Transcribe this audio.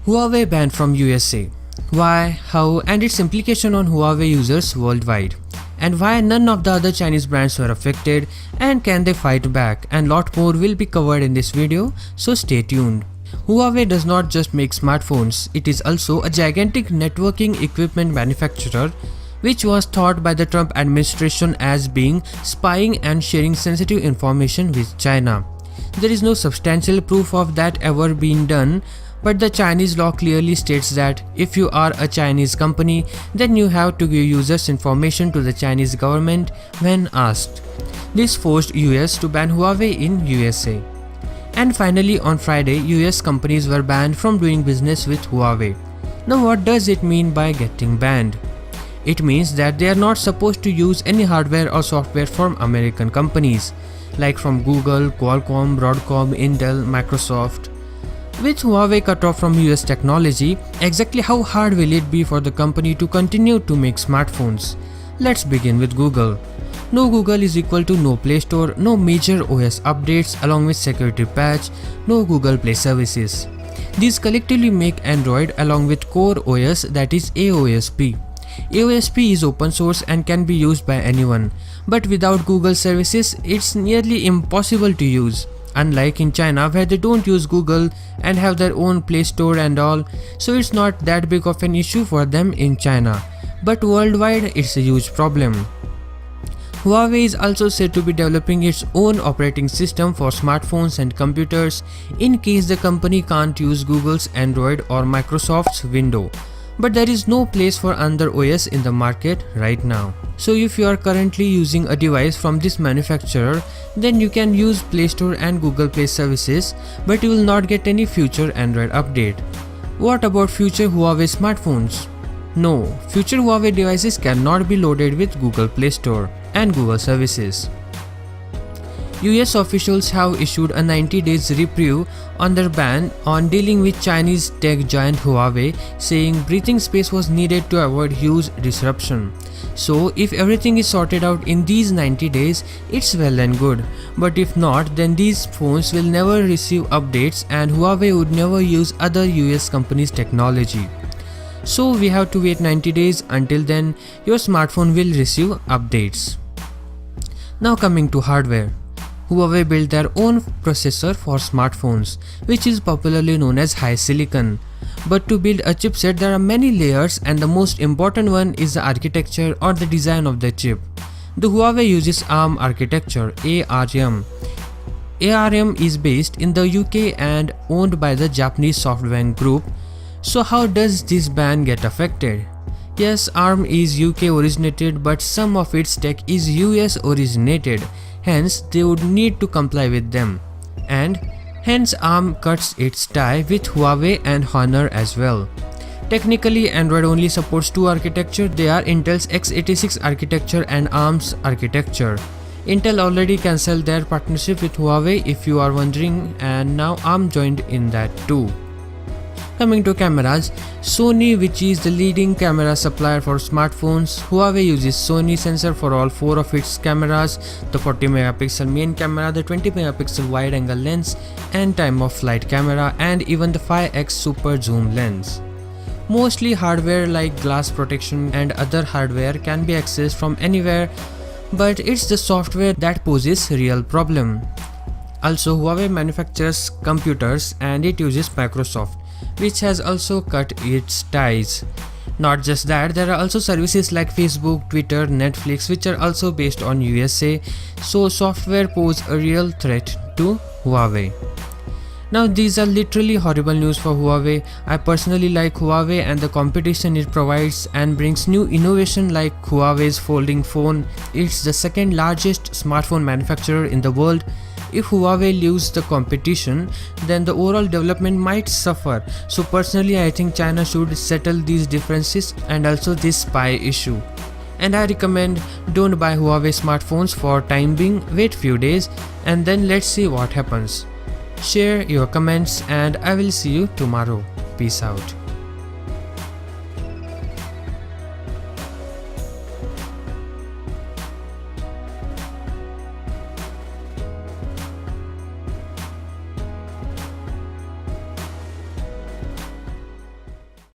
Huawei banned from USA. Why, how, and its implication on Huawei users worldwide. And why none of the other Chinese brands were affected, and can they fight back, and lot more will be covered in this video, so stay tuned. Huawei does not just make smartphones, it is also a gigantic networking equipment manufacturer which was thought by the Trump administration as being spying and sharing sensitive information with China. There is no substantial proof of that ever being done, but the Chinese law clearly states that if you are a Chinese company, then you have to give users information to the Chinese government when asked. This forced US to ban Huawei in USA. And finally, on Friday, US companies were banned from doing business with Huawei. Now what does it mean by getting banned? It means that they are not supposed to use any hardware or software from American companies, like from Google, Qualcomm, Broadcom, Intel, Microsoft. With Huawei cut off from US technology, exactly how hard will it be for the company to continue to make smartphones? Let's begin with Google. No Google is equal to no Play Store, no major OS updates along with security patch, no Google Play services. These collectively make Android along with Core OS, that is AOSP. AOSP is open source and can be used by anyone, but without Google services, it's nearly impossible to use. Unlike in China where they don't use Google and have their own Play Store and all, so it's not that big of an issue for them in China. But worldwide it's a huge problem. Huawei is also said to be developing its own operating system for smartphones and computers in case the company can't use Google's Android or Microsoft's Windows. But there is no place for another OS in the market right now. So if you are currently using a device from this manufacturer, then you can use Play Store and Google Play services, but you will not get any future Android update. What about future Huawei smartphones? No, future Huawei devices cannot be loaded with Google Play Store and Google services. US officials have issued a 90 days reprieve on their ban on dealing with Chinese tech giant Huawei, saying breathing space was needed to avoid huge disruption. So if everything is sorted out in these 90 days, it's well and good, but if not, then these phones will never receive updates and Huawei would never use other US companies' technology. So we have to wait 90 days. Until then, your smartphone will receive updates. Now coming to hardware. Huawei built their own processor for smartphones, which is popularly known as HiSilicon. But to build a chipset there are many layers, and the most important one is the architecture or the design of the chip. The Huawei uses ARM architecture, ARM. ARM is based in the UK and owned by the Japanese SoftBank group. So how does this ban get affected? Yes, ARM is UK originated, but some of its tech is US originated. Hence, they would need to comply with them. And hence ARM cuts its tie with Huawei and Honor as well. Technically, Android only supports two architecture. They are Intel's x86 architecture and ARM's architecture. Intel already cancelled their partnership with Huawei if you are wondering, and now ARM joined in that too. Coming to cameras, Sony, which is the leading camera supplier for smartphones, Huawei uses Sony sensor for all four of its cameras, the 40 megapixel main camera, the 20 megapixel wide angle lens and time of flight camera, and even the 5x super zoom lens. Mostly hardware like glass protection and other hardware can be accessed from anywhere, but it's the software that poses real problem. Also, Huawei manufactures computers and it uses Microsoft, which has also cut its ties. Not just that, there are also services like Facebook, Twitter, Netflix which are also based on USA, so software pose a real threat to Huawei. Now these are literally horrible news for Huawei. I personally like Huawei and the competition it provides and brings new innovation like Huawei's folding phone. It's the second largest smartphone manufacturer in the world. If Huawei loses the competition, then the overall development might suffer. So personally I think China should settle these differences and also this spy issue. And I recommend don't buy Huawei smartphones for time being, wait few days and then let's see what happens. Share your comments and I will see you tomorrow. Peace out.